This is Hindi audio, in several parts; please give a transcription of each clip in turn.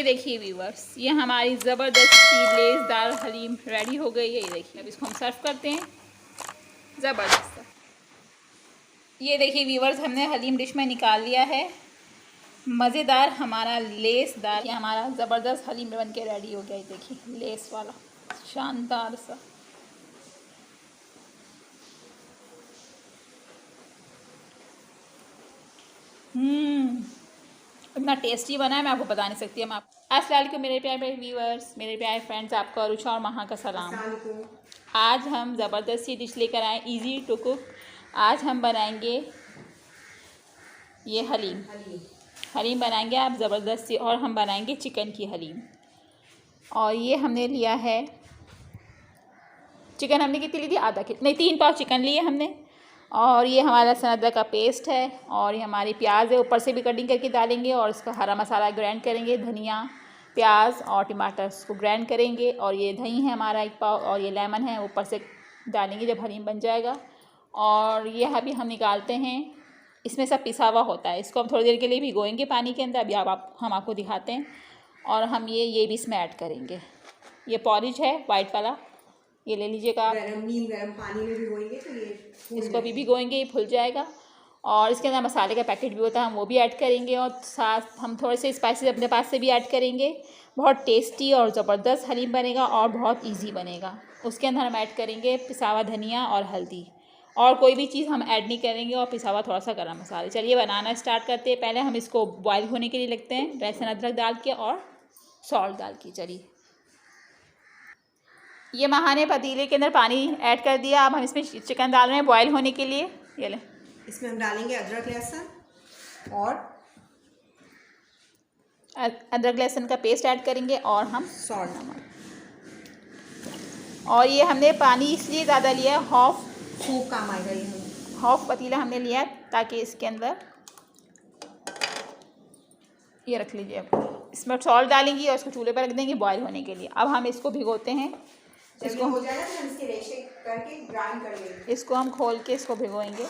ये देखिए व्यूवर्स, ये हमारी ज़बरदस्त सी लेसदार हलीम रेडी हो गई है। ये देखिए, अब इसको हम सर्व करते हैं। ज़बरदस्त। ये देखिए व्यूवर्स, हमने हलीम डिश में निकाल लिया है। मज़ेदार हमारा लेसदार, ये हमारा ज़बरदस्त हलीम बन के रेडी हो गया। ये देखिए लेस वाला शानदार सा। इतना टेस्टी बना है, मैं आपको बता नहीं सकती। हम आप अस्सलाम वालेकुम मेरे प्यारे व्यूअर्स, मेरे प्यारे फ्रेंड्स, आपको अरुषा और महा का सलाम। आज हम ज़बरदस्त सी डिश लेकर आए, इजी टू कुक। आज हम बनाएंगे ये हलीम बनाएंगे आप ज़बरदस्त सी, और हम बनाएंगे चिकन की हलीम। और ये हमने लिया है चिकन, हमने कितनी ली थी? आधा किलो नहीं, 3 पाव चिकन लिए हमने। और ये हमारा लहसुन अदरक का पेस्ट है, और ये हमारी प्याज है, ऊपर से भी कटिंग करके डालेंगे। और इसका हरा मसाला ग्राइंड करेंगे, धनिया, प्याज और टमाटर को ग्राइंड करेंगे। और ये दही है हमारा 1 पाव, और ये लेमन है, ऊपर से डालेंगे जब हलीम बन जाएगा। और ये अभी हम निकालते हैं, इसमें सब पिसा हुआ होता है। इसको हम थोड़ी देर के लिए भिगोएंगे पानी के अंदर। अभी हम आपको दिखाते हैं। और हम ये भी इसमें ऐड करेंगे। ये पॉरिज है वाइट वाला, ये ले लीजिएगा आप। गरम पानी में भिगोएंगे तो ये इसको भी भिगोएंगे, ये फूल जाएगा। और इसके अंदर मसाले का पैकेट भी होता है, हम वो भी ऐड करेंगे। और साथ हम थोड़े से स्पाइसेस अपने पास से भी ऐड करेंगे। बहुत टेस्टी और ज़बरदस्त हलीम बनेगा, और बहुत इजी बनेगा। उसके अंदर हम ऐड करेंगे पिसा हुआ धनिया और हल्दी, और कोई भी चीज़ हम ऐड नहीं करेंगे। और पिसा हुआ थोड़ा सा गरम मसाला। चलिए बनाना स्टार्ट करते हैं। पहले हम इसको बॉयल होने के लिए लगते हैं, लहसुन अदरक डाल के और सॉल्ट डाल के। चलिए, ये महा ने पतीले के अंदर पानी ऐड कर दिया। अब हम इसमें चिकन डाल रहे हैं बॉयल होने के लिए। ये ले, इसमें हम डालेंगे अदरक लहसुन और अदरक लहसुन का पेस्ट ऐड करेंगे, और हम सॉल्ट, नमक। और ये हमने पानी इसलिए ज़्यादा लिया है, खूब काम आएगा ये। हाफ पतीला हमने लिया है, ताकि इसके अंदर ये रख लीजिए। अब इसमें सॉल्ट डालेंगी और इसको चूल्हे पर रख देंगे बॉयल होने के लिए। अब हम इसको भिगोते हैं। इसको हो जाएगा तो हम इसके रेशे करके ग्राइंड कर लेंगे। इसको हम खोल के इसको भिगोएंगे।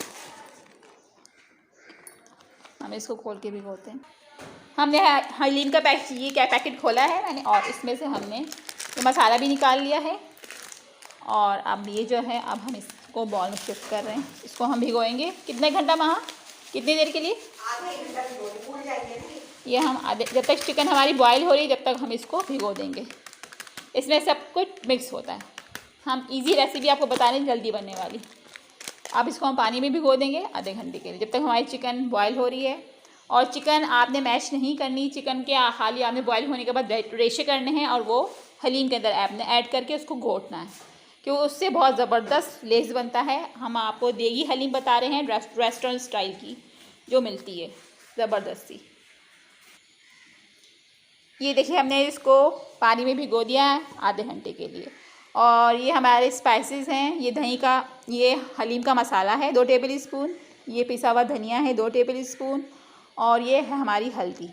हम इसको खोल के भिगोते हैं। हमने हलीम का पैकेट खोला है मैंने, और इसमें से हमने ये मसाला भी निकाल लिया है। और अब ये जो है, अब हम इसको बॉल में शिफ्ट कर रहे हैं। इसको हम भिगोएंगे कितने घंटा महा, कितनी देर के लिए? आधा 1 घंटा भिगोएंगे, फूल जाएंगे ना ये हम आधे, जब तक चिकन हमारी बॉयल हो रही है, जब तक हम इसको भिगो देंगे। इसमें सब कुछ मिक्स होता है। हम इजी रेसिपी आपको बता रहे हैं, जल्दी बनने वाली। अब इसको हम पानी में भिगो देंगे आधे घंटे के लिए, जब तक हमारी चिकन बॉयल हो रही है। और चिकन आपने मैश नहीं करनी, चिकन के हाल आपने बॉयल होने के बाद रेशे करने हैं, और वो हलीम के अंदर आपने ऐड करके उसको घोटना है, क्योंकि उससे बहुत ज़बरदस्त लेस बनता है। हम आपको देगी हलीम बता रहे हैं, रेस्टोरेंट स्टाइल की जो मिलती है, ज़बरदस्ती। ये देखिए, हमने इसको पानी में भिगो दिया है आधे घंटे के लिए। और ये हमारे स्पाइसेस हैं, ये दही का, ये हलीम का मसाला है 2 टेबल स्पून, ये पिसा हुआ धनिया है 2 टेबल स्पून, और ये है हमारी हल्दी।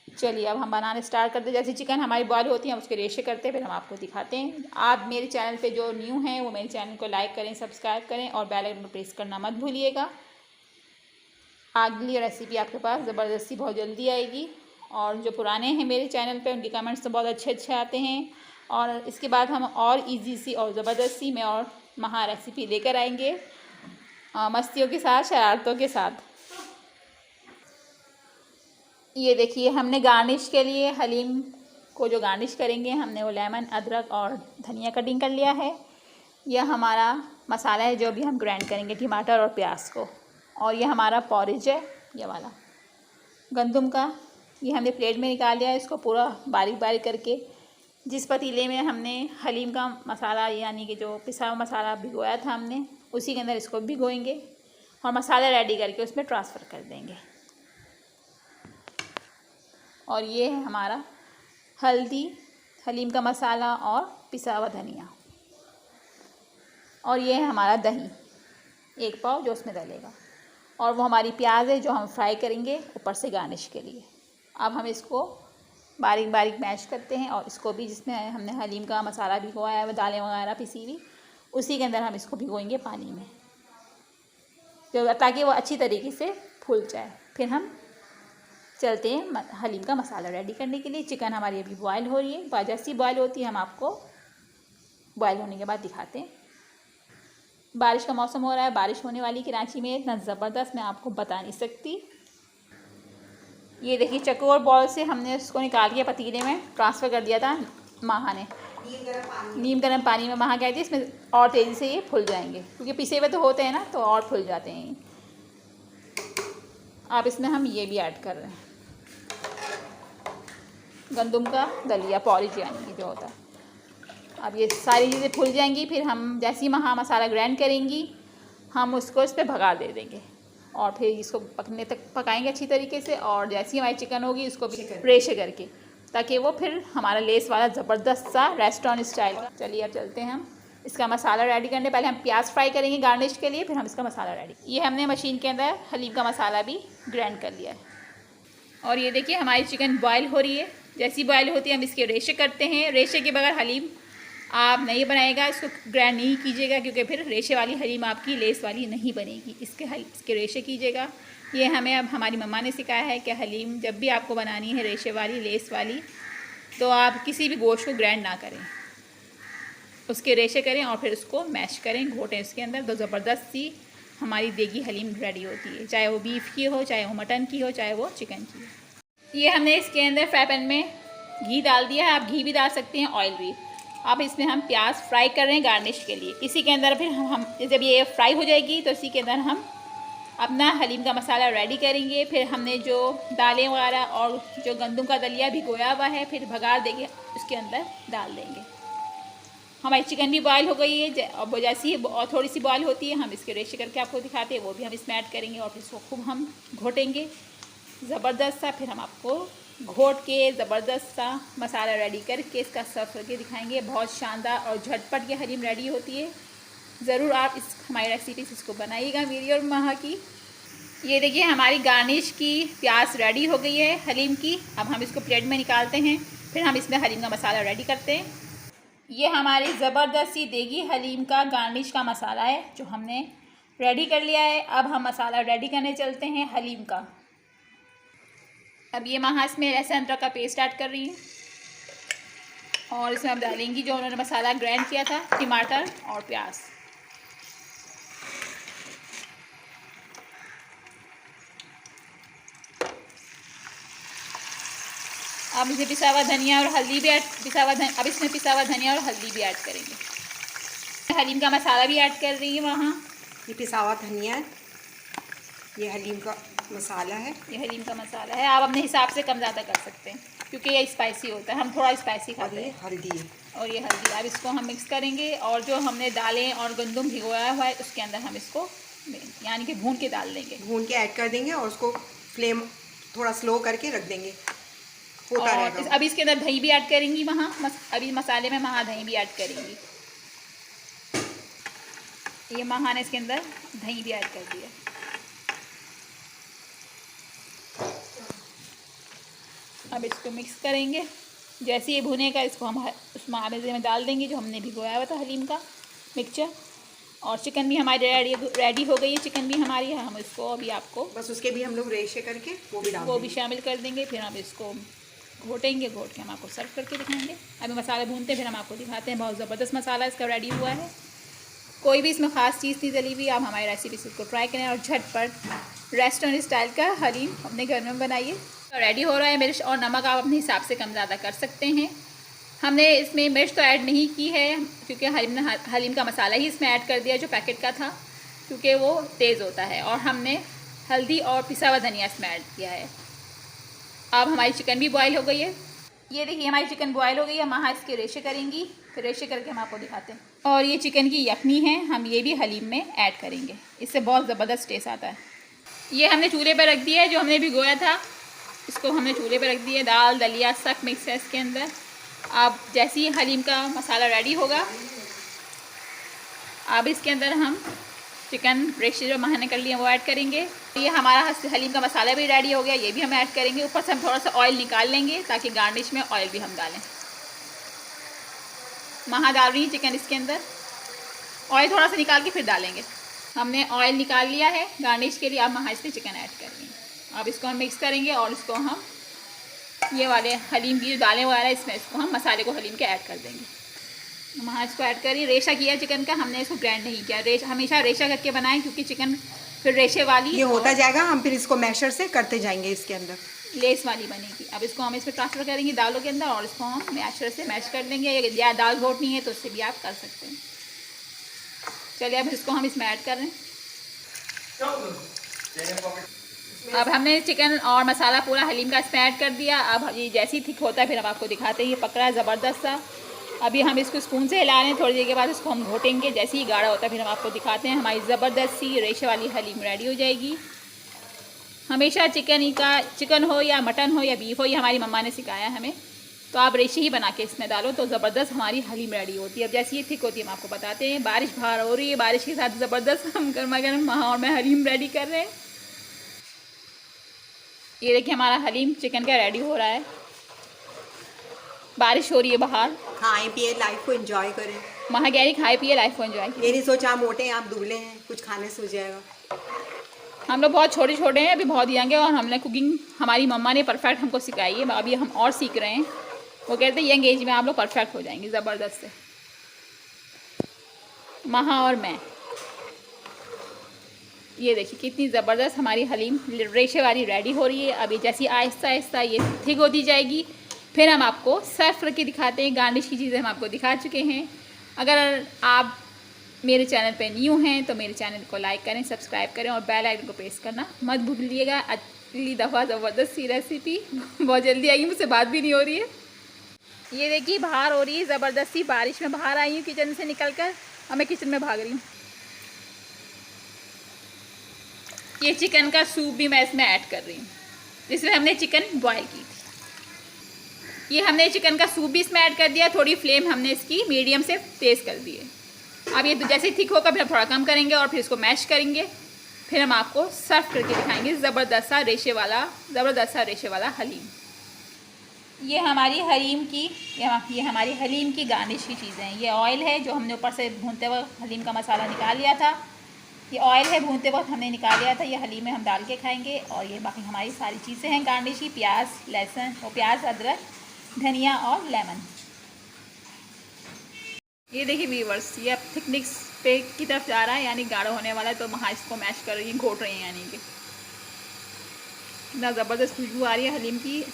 चलिए, अब हम बनाना स्टार्ट करते हैं। जैसे चिकन हमारी बॉयल होती है, हम उसके रेशे करते हैं, फिर हम आपको दिखाते हैं। आप मेरे चैनल पे जो न्यू हैं, वो मेरे चैनल को लाइक करें, सब्सक्राइब करें, और बेल आइकन प्रेस करना मत भूलिएगा। अगली रेसिपी आपके पास ज़बरदस्ती बहुत जल्दी आएगी। और जो पुराने हैं मेरे चैनल पे, उनके कमेंट्स तो बहुत अच्छे आते हैं। और इसके बाद हम और इजी सी और ज़बरदस्ती में और महा रेसिपी लेकर आएंगे, मस्तियों के साथ, शरारतों के साथ। ये देखिए, हमने गार्निश के लिए हलीम को जो गार्निश करेंगे, हमने वो लेमन, अदरक और धनिया कटिंग कर लिया है। यह हमारा मसाला है जो अभी हम ग्राइंड करेंगे, टमाटर और प्याज को। और ये हमारा पॉरिज है, ये वाला गंदम का, ये हमने प्लेट में निकाल लिया है। इसको पूरा बारीक बारीक करके, जिस पतीले में हमने हलीम का मसाला, यानी कि जो पिसा हुआ मसाला भिगोया था हमने, उसी के अंदर इसको भिगोएंगे और मसाला रेडी करके उसमें ट्रांसफ़र कर देंगे। और ये है हमारा हल्दी, हलीम का मसाला और पिसा हुआ धनिया। और ये है हमारा दही 1 पाव, जो उसमें डलेगा। और वो हमारी प्याज है जो हम फ्राई करेंगे ऊपर से गार्निश के लिए। अब हम इसको बारीक बारीक मैश करते हैं, और इसको भी, जिसमें हमने हलीम का मसाला भिगोया है, दालें वगैरह पिसी हुई, उसी के अंदर हम इसको भिगोएंगे पानी में, जो ताकि वो अच्छी तरीके से फूल जाए। फिर हम चलते हैं हलीम का मसाला रेडी करने के लिए। चिकन हमारी अभी बॉयल हो रही है, जैसी बॉयल होती है हम आपको बॉयल होने के बाद दिखाते हैं। बारिश का मौसम हो रहा है, बारिश होने वाली कराची में, इतना ज़बरदस्त मैं आपको बता नहीं सकती। ये देखिए चकोर बॉल से हमने उसको निकाल के पतीले में ट्रांसफ़र कर दिया था माहा ने। नीम गर्म पानी में महा गए थे, इसमें और तेज़ी से ये फूल जाएंगे क्योंकि पिसे हुए तो होते हैं ना, तो और फूल जाते हैं। अब इसमें हम ये भी ऐड कर रहे हैं, गंदम का दलिया, पॉलिश यानी जो होता है। अब ये सारी चीज़ें फूल जाएंगी, फिर हम जैसे ही महा मसाला ग्राइंड करेंगी हम उसको इस पर भगा दे देंगे और फिर इसको पकने तक पकाएंगे अच्छी तरीके से। और जैसी हमारी चिकन होगी उसको भी रेशे करके, ताकि वो फिर हमारा लेस वाला ज़बरदस्त सा रेस्टोरेंट स्टाइल का। चलिए अब चलते हैं हम इसका मसाला रेडी करने। पहले हम प्याज फ्राई करेंगे गार्निश के लिए, फिर हम इसका मसाला रेडी। ये हमने मशीन के अंदर हलीम का मसाला भी ग्राइंड कर लिया है। और ये देखिए हमारी चिकन बॉयल हो रही है, जैसी बॉयल होती है हम इसके रेशे करते हैं। रेशे के बगैर हलीम आप नहीं बनाएगा, इसको ग्राइंड नहीं कीजिएगा क्योंकि फिर रेशे वाली हलीम आपकी लेस वाली नहीं बनेगी। इसके रेशे कीजिएगा। ये हमें अब हमारी मम्मा ने सिखाया है कि हलीम जब भी आपको बनानी है रेशे वाली, लेस वाली, तो आप किसी भी गोश्त को ग्राइंड ना करें, उसके रेशे करें और फिर उसको मैश करें, घोटें उसके अंदर, तो ज़बरदस्त सी हमारी देगी हलीम रेडी होती है। चाहे वो बीफ की हो, चाहे वो मटन की हो, चाहे वो चिकन की हो। ये हमने इसके अंदर फ्राई पैन में घी डाल दिया है, आप घी भी डाल सकते हैं, ऑयल भी। अब इसमें हम प्याज फ्राई कर रहे हैं गार्निश के लिए। इसी के अंदर फिर हम जब ये फ्राई हो जाएगी तो इसी के अंदर हम अपना हलीम का मसाला रेडी करेंगे। फिर हमने जो दालें वगैरह और जो गंदम का दलिया भिगोया हुआ है फिर भगार देंगे, उसके अंदर डाल देंगे। हमारी चिकन भी बॉयल हो गई है, अब जैसी और थोड़ी सी बॉयल होती है हम इसके रेशे करके आपको दिखाते हैं, वो भी हम इसमें ऐड करेंगे और फिर इसको खूब हम घोटेंगे ज़बरदस्त सा। फिर हम आपको घोट के ज़बरदस्त सा मसाला रेडी करके इसका सर्व करके दिखाएंगे। बहुत शानदार और झटपट ये हलीम रेडी होती है। ज़रूर आप इस हमारी रेसिपी से इसको बनाइएगा मेरी और महा की। ये देखिए हमारी गार्निश की प्याज रेडी हो गई है हलीम की। अब हम इसको प्लेट में निकालते हैं, फिर हम इसमें हलीम का मसाला रेडी करते हैं। ये हमारी ज़बरदस्त सी देगी हलीम का गार्निश का मसाला है जो हमने रेडी कर लिया है। अब हम मसाला रेडी करने चलते हैं हलीम का। अब ये महा इसमें लहसुन अदरक का पेस्ट ऐड कर रही है और इसमें अब डालेंगी जो उन्होंने मसाला ग्राइंड किया था, टमाटर और प्याज। अब इसे पिसा हुआ धनिया और हल्दी भी ऐड अब इसमें पिसा हुआ धनिया और हल्दी भी ऐड करेंगे। हलीम का मसाला भी ऐड कर रही है वहाँ। ये पिसा हुआ धनिया है, ये हलीम का मसाला है, ये हलीम का मसाला है। आप अपने हिसाब से कम ज़्यादा कर सकते हैं क्योंकि ये स्पाइसी होता है, हम थोड़ा स्पाइसी खाते हैं। हल्दी है और ये हल्दी। अब इसको हम मिक्स करेंगे और जो हमने दालें और गंदम भिगोया हुआ है उसके अंदर हम इसको यानी कि भून के डाल देंगे, भून के ऐड कर देंगे और उसको फ्लेम थोड़ा स्लो करके रख देंगे, होता रहेगा। अभी इसके अंदर दही भी ऐड करेंगी वहाँ, अभी मसाले में महा दही भी ऐड करेंगी। ये महा ने इसके अंदर दही भी ऐड कर दिया। अब इसको मिक्स करेंगे। जैसे ये भुनेगा इसको हम उस मावे में डाल देंगे जो हमने भिगोया हुआ था हलीम का मिक्सचर। और चिकन भी हमारी रेडी हो गई है, चिकन भी हमारी है। हम इसको अभी आपको बस उसके भी हम लोग रेशे करके वो भी शामिल कर देंगे। फिर हम इसको घोटेंगे, घोट के हम आपको सर्व करके दिखाएंगे। अभी मसाला भूनते हैं फिर हम आपको दिखाते हैं। बहुत ज़बरदस्त मसाला इसका रेडी हुआ है, कोई भी इसमें ख़ास चीज़ नहीं डली हुई। आप हमारी रेसिपी से इसको ट्राई करें और झटपट रेस्टोरेंट स्टाइल का हलीम अपने घर में बनाइए। तो रेडी हो रहा है। मिर्च और नमक आप अपने हिसाब से कम ज़्यादा कर सकते हैं। हमने इसमें मिर्च तो ऐड नहीं की है क्योंकि हलीम का मसाला ही इसमें ऐड कर दिया जो पैकेट का था, क्योंकि वो तेज़ होता है। और हमने हल्दी और पिसा हुआ धनिया इसमें ऐड किया है। अब हमारी चिकन भी बॉयल हो गई है। ये देखिए हमारी चिकन बॉयल हो गई है। महा इसके रेशे करेंगी, फिर रेशे करके हम आपको दिखाते हैं। और ये चिकन की यखनी है, हम ये भी हलीम में ऐड करेंगे, इससे बहुत ज़बरदस्त टेस्ट आता है। ये हमने चूल्हे पर रख दिया है, जो हमने भिगोया था इसको हमने चूल्हे पर रख दिया। दाल दलिया सब मिक्स है इसके अंदर। अब जैसे ही हलीम का मसाला रेडी होगा अब इसके अंदर हम चिकन रेशे जो महा ने कर लिए वो ऐड करेंगे। ये हमारा हलीम का मसाला भी रेडी हो गया, ये भी हम ऐड करेंगे। ऊपर से हम थोड़ा सा ऑयल निकाल लेंगे ताकि गार्निश में ऑयल भी हम डालें। महा डाल रही है चिकन इसके अंदर, ऑयल थोड़ा सा निकाल के फिर डालेंगे। हमने ऑयल निकाल लिया है गार्निश के लिए। अब महा इसमें चिकन ऐड कर रही है। अब इसको हम मिक्स करेंगे और इसको हम ये वाले हलीम की जो दालें वगैरह इसमें इसको हम मसाले को हलीम के ऐड कर देंगे। हम हाँ इसको ऐड करिए। रेशा किया चिकन का, हमने इसको ग्राइंड नहीं किया। हमेशा रेशा करके बनाएं क्योंकि चिकन फिर रेशे वाली ये होता जाएगा, हम फिर इसको मैशर से करते जाएंगे इसके अंदर लेस वाली बनेगी। अब इसको हम इसमें ट्रांसफ़र करेंगे दालों के अंदर और इसको हम मैशर से मैश कर लेंगे। या दाल घोटनी है तो उससे भी आप कर सकते हैं। चलिए अब इसको हम इसमें ऐड कर रहे हैं। अब हमने चिकन और मसाला पूरा हलीम का इसमें ऐड कर दिया। अब ये जैसे ही थिक होता है फिर हम आपको दिखाते हैं। ये पकड़ा है ज़बरदस्त सा। अभी हम इसको स्पून से हिला रहे हैं, थोड़ी देर के बाद इसको हम घोटेंगे। जैसे ही गाढ़ा होता है फिर हम आपको दिखाते हैं। हमारी ज़बरदस्त सी रेशे वाली हलीम रेडी हो जाएगी। हमेशा चिकन हो या मटन हो या बीफ हो, ये हमारी मम्मा ने सिखाया हमें, तो आप रेशे ही बना के इसमें डालो तो ज़बरदस्त हमारी हलीम रेडी होती है। अब जैसे ये थिक होती है हम आपको बताते हैं। बारिश बाहर हो रही है, बारिश के साथ ज़बरदस्त हम गर्मा गर्म माहौल में हलीम रेडी कर रहे हैं। ये देखिए हमारा हलीम चिकन का रेडी हो रहा है। बारिश हो रही है बाहर। खाएं पिए लाइफ को एंजॉय करें। महागैरी खाए पिए लाइफ को एंजॉय करें। ये नहीं सोचा आप मोटे हैं, आप दुबले हैं, कुछ खाने से हो जाएगा। हम लोग बहुत छोटे छोटे हैं, अभी बहुत यंग है और हमने कुकिंग हमारी मम्मा ने परफेक्ट हमको सिखाई है। अभी हम और सीख रहे हैं। वो कहते हैं यंग एज में आप लोग परफेक्ट हो जाएंगे ज़बरदस्त से। महा और मैं, ये देखिए कितनी ज़बरदस्त हमारी हलीम रेशे वाली रेडी हो रही है। अभी जैसी आहिस्ता आहिस्ता ये थिक होती जाएगी फिर हम आपको सर्व करके दिखाते हैं। गार्निश की चीज़ें हम आपको दिखा चुके हैं। अगर आप मेरे चैनल पे न्यू हैं तो मेरे चैनल को लाइक करें, सब्सक्राइब करें और बेल आइकन को प्रेस करना मत भूलिएगा। अगली दफ़ा ज़बरदस्त सी रेसिपी बहुत जल्दी आएगी। मुझसे बात भी नहीं हो रही है। ये देखिए बाहर हो रही है ज़बरदस्त सी बारिश में बाहर आई हूँ किचन से निकल कर। अब मैं किचन में भाग रही हूँ। ये चिकन का सूप भी मैं इसमें ऐड कर रही हूँ जिसमें हमने चिकन बॉयल की थी। ये हमने चिकन का सूप भी इसमें ऐड कर दिया। थोड़ी फ्लेम हमने इसकी मीडियम से तेज़ कर दी है। अब ये जैसे थिक होगा फिर हम थोड़ा कम करेंगे और फिर इसको मैश करेंगे। फिर हम आपको सर्व करके दिखाएंगे ज़बरदस्त सा रेशे वाला हलीम। ये हमारी हलीम की गार्निश की चीज़ें हैं। ये ऑयल है जो हमने ऊपर से भूनते वक्त हलीम का मसाला निकाल लिया था। ये ऑयल है भूनते वक्त हमने निकाल लिया था। ये हलीम में हम डाल के खाएंगे। और ये बाकी हमारी सारी चीज़ें हैं गार्निश की। प्याज, लहसुन और प्याज, अदरक, धनिया और लेमन। ये देखिए व्यूअर्स, ये अब थिकनेस पे की तरफ जा रहा है, यानी गाढ़ा होने वाला है। तो वहाँ इसको मैश कर रही हैं, घोट रही हैं, यानी कि इतना ज़बरदस्त खुशबू आ रही है हलीम की।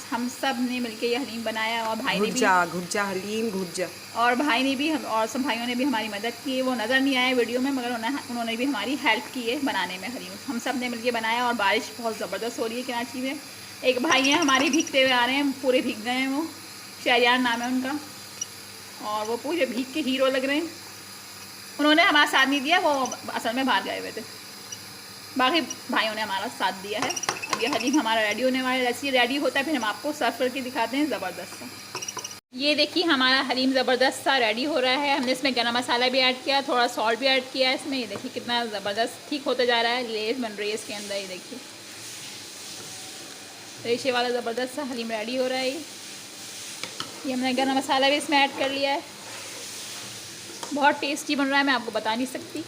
हम सब ने मिलके ये हलीम बनाया और भाई ने भी घुज्जा हलीम घुज्जा और भाई ने भी और सब भाइयों ने भी हमारी मदद की है। वो नज़र नहीं आए वीडियो में मगर उन्होंने भी हमारी हेल्प की है बनाने में हलीम। हम सब ने मिलके बनाया और बारिश बहुत ज़बरदस्त हो रही है कराची में। एक भाई हैं हमारे भीगते हुए आ रहे हैं, पूरे भीग गए हैं। वो शहरियार नाम है उनका और वो पूरे भीग के हीरो लग रहे हैं। उन्होंने हमारा साथ नहीं दिया, वो असल में बाहर गए हुए थे। बाकी भाइयों ने हमारा साथ दिया है। अब ये हलीम हमारा रेडी होने वाला है। जैसे ये रेडी होता है फिर हम आपको सर्व करके दिखाते हैं ज़बरदस्त सा। ये देखिए हमारा हलीम ज़बरदस्त सा रेडी हो रहा है। हमने इसमें गरम मसाला भी ऐड किया, थोड़ा सॉल्ट भी ऐड किया है इसमें। ये देखिए कितना ज़बरदस्त ठीक होता जा रहा है। लेस बन रही है इसके अंदर। ये देखिए रेशे वाला ज़बरदस्त सा हलीम रेडी हो रहा है। ये हमने गरम मसाला भी इसमें ऐड कर लिया है। बहुत टेस्टी बन रहा है, मैं आपको बता नहीं सकती।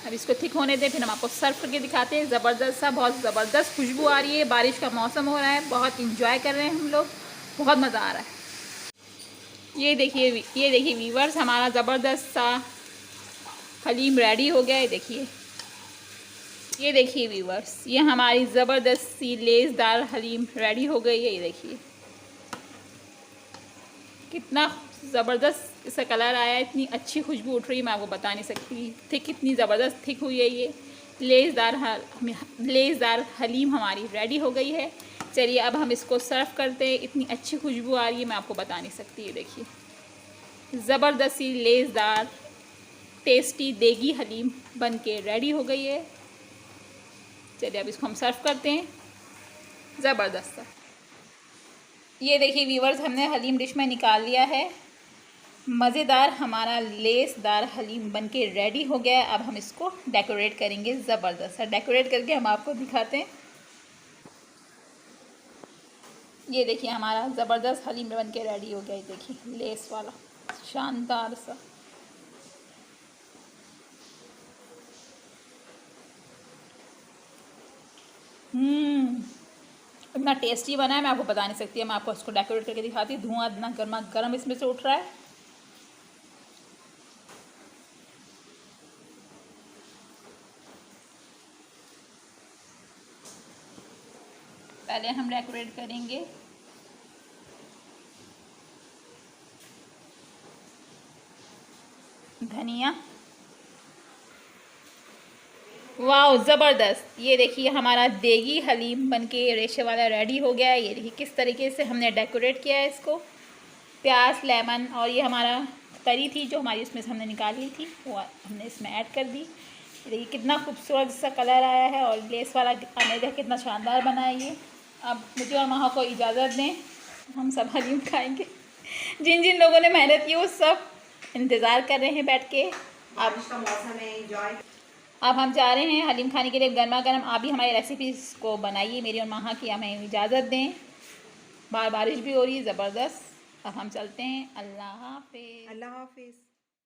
अब इसको थिक होने दें फिर हम आपको सर्व करके दिखाते हैं। ज़बरदस्त सा, बहुत ज़बरदस्त खुशबू आ रही है। बारिश का मौसम हो रहा है, बहुत इंजॉय कर रहे हैं हम लोग, बहुत मज़ा आ रहा है। ये देखिए व्यूअर्स, हमारा ज़बरदस्त सा हलीम रेडी हो गया है। ये देखिए व्यूअर्स, ये हमारी ज़बरदस्त सी लेसदार हलीम रेडी हो गई है। ये देखिए कितना ज़बरदस्त इसका कलर आया है, इतनी अच्छी खुशबू उठ रही है, मैं आपको बता नहीं सकती। थिक कितनी ज़बरदस्त थिक हुई है। ये लेसदार हलीम हमारी रेडी हो गई है। चलिए अब हम इसको सर्व करते हैं। इतनी अच्छी खुशबू आ रही है, मैं आपको बता नहीं सकती। ये देखिए ज़बरदस्त सी लेसदार टेस्टी देगी हलीम बन के रेडी हो गई है। चलिए अब इसको हम सर्व करते हैं। ज़बरदस्त। ये देखिए व्यूअर्स, हमने हलीम डिश में निकाल लिया है। मज़ेदार हमारा लेसदार हलीम बनके रेडी हो गया है। अब हम इसको डेकोरेट करेंगे ज़बरदस्त। डेकोरेट करके हम आपको दिखाते हैं। ये देखिए हमारा ज़बरदस्त हलीम बनके रेडी हो गया है। देखिए लेस वाला शानदार सा। इतना टेस्टी बना है, मैं आपको बता नहीं सकती। मैं आपको इसको डेकोरेट करके दिखाती हूँ। धुआं इतना गर्मा गर्म इसमें से उठ रहा है। पहले हम डेकोरेट करेंगे धनिया। वाह ज़बरदस्त। ये देखिए हमारा देगी हलीम बनके रेशे वाला रेडी हो गया है। ये देखिए किस तरीके से हमने डेकोरेट किया है इसको। प्याज, लेमन और ये हमारा तरी थी जो हमारी उसमें से हमने निकाल ली थी, वो हमने इसमें ऐड कर दी। देखिए कितना खूबसूरत सा कलर आया है और लेस वाला आने का कितना शानदार बना है ये। अब मुझे और माँ को इजाज़त दें, हम सब हलीम खाएंगे। जिन जिन लोगों ने मेहनत की वो सब इंतज़ार कर रहे हैं बैठ के। अब का मौसम है, एंजॉय। अब हम जा रहे हैं हलीम खाने के लिए गर्मा गर्म। आप भी हमारी रेसिपीज़ को बनाइए, मेरी और माँ की। हमें इजाज़त दें, बाहर बारिश भी हो रही है ज़बरदस्त। अब हम चलते हैं। अल्लाह हाफिज़। अल्लाह हाफिज़।